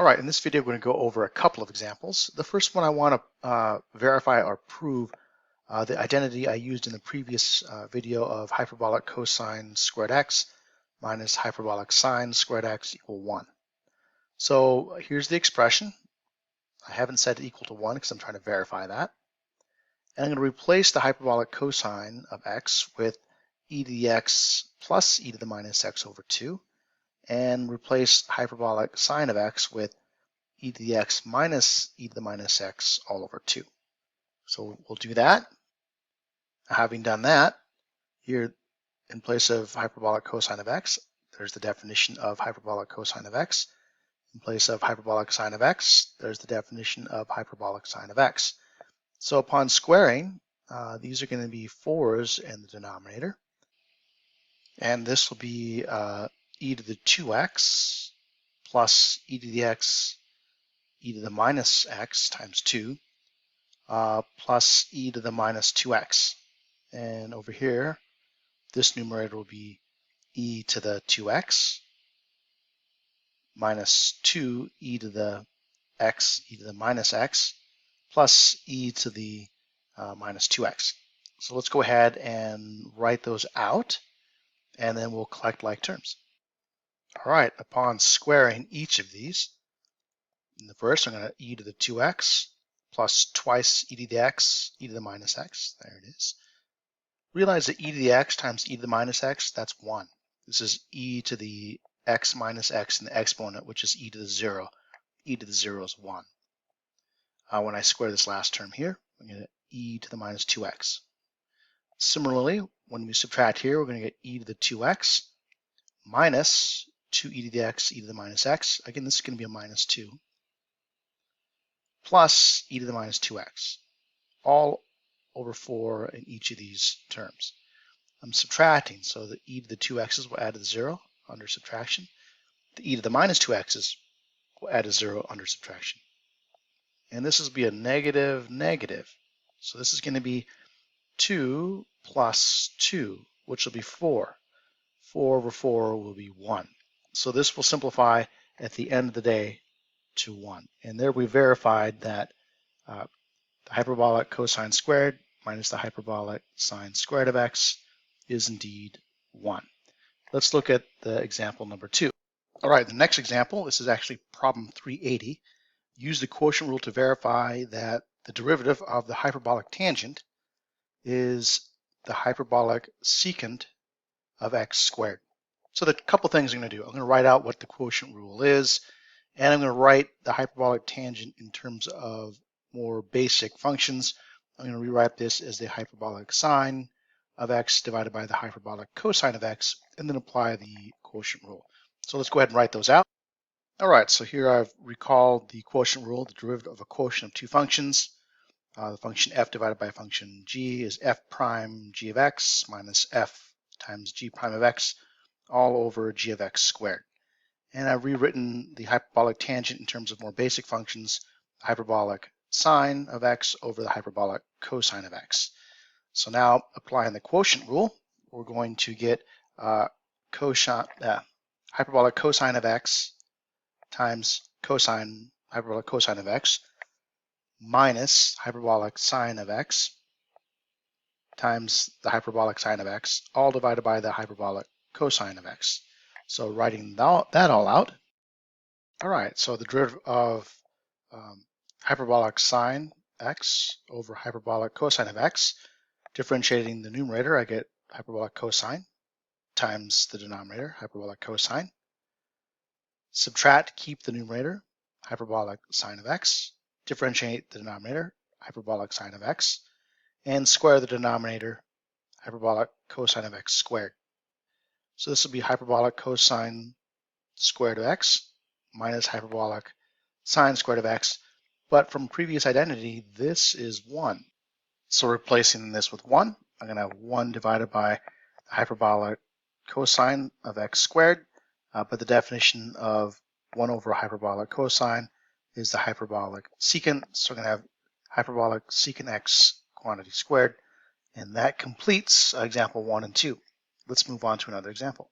All right, in this video, we're going to go over a couple of examples. The first one I want to verify or prove the identity I used in the previous video of hyperbolic cosine squared x minus hyperbolic sine squared x equal 1. So here's the expression. I haven't set it equal to 1 because I'm trying to verify that. And I'm going to replace the hyperbolic cosine of x with e to the x plus e to the minus x over 2, and replace hyperbolic sine of x with e to the x minus e to the minus x all over 2. So we'll do that. Having done that, here in place of hyperbolic cosine of x, there's the definition of hyperbolic cosine of x. In place of hyperbolic sine of x, there's the definition of hyperbolic sine of x. So upon squaring, these are going to be 4's in the denominator. And this will be e to the 2x plus e to the x e to the minus x times 2 plus e to the minus 2x. And over here, this numerator will be e to the 2x minus 2 e to the x e to the minus x plus e to the minus 2x. So let's go ahead and write those out, and then we'll collect like terms. All right, upon squaring each of these, in the first, I'm going to e to the 2x plus twice e to the x, e to the minus x. There it is. Realize that e to the x times e to the minus x, that's 1. This is e to the x minus x in the exponent, which is e to the 0. E to the 0 is 1. When I square this last term here, I'm going to get e to the minus 2x. Similarly, when we subtract here, we're going to get e to the 2x minus 2e to the x, e to the minus x. Again, this is going to be a minus 2. Plus e to the minus 2x, all over 4 in each of these terms. I'm subtracting, so the e to the 2x's will add to the 0 under subtraction. The e to the minus 2x's will add to 0 under subtraction. And this will be a negative, negative. So this is going to be 2 plus 2, which will be 4. 4 over 4 will be 1. So this will simplify at the end of the day to 1. And there we verified that the hyperbolic cosine squared minus the hyperbolic sine squared of x is indeed 1. Let's look at the example number 2. All right, the next example, this is actually problem 380. Use the quotient rule to verify that the derivative of the hyperbolic tangent is the hyperbolic secant of x squared. So the couple things I'm going to do, I'm going to write out what the quotient rule is, and I'm going to write the hyperbolic tangent in terms of more basic functions. I'm going to rewrite this as the hyperbolic sine of x divided by the hyperbolic cosine of x, and then apply the quotient rule. So let's go ahead and write those out. All right, so here I've recalled the quotient rule, the derivative of a quotient of two functions. The function f divided by function g is f prime g of x minus f times g prime of x all over g of x squared. And I've rewritten the hyperbolic tangent in terms of more basic functions, the hyperbolic sine of x over the hyperbolic cosine of x. So now applying the quotient rule, we're going to get hyperbolic cosine of x times hyperbolic cosine of x minus hyperbolic sine of x times the hyperbolic sine of x, all divided by the hyperbolic cosine of x. So writing that all out. All right, so the derivative of hyperbolic sine x over hyperbolic cosine of x, differentiating the numerator, I get hyperbolic cosine times the denominator, hyperbolic cosine. Subtract, keep the numerator, hyperbolic sine of x. Differentiate the denominator, hyperbolic sine of x. And square the denominator, hyperbolic cosine of x squared. So this will be hyperbolic cosine squared of x minus hyperbolic sine squared of x. But from previous identity, this is 1. So replacing this with 1, I'm going to have 1 divided by hyperbolic cosine of x squared. But the definition of 1 over hyperbolic cosine is the hyperbolic secant. So we're going to have hyperbolic secant x quantity squared. And that completes example 1 and 2. Let's move on to another example.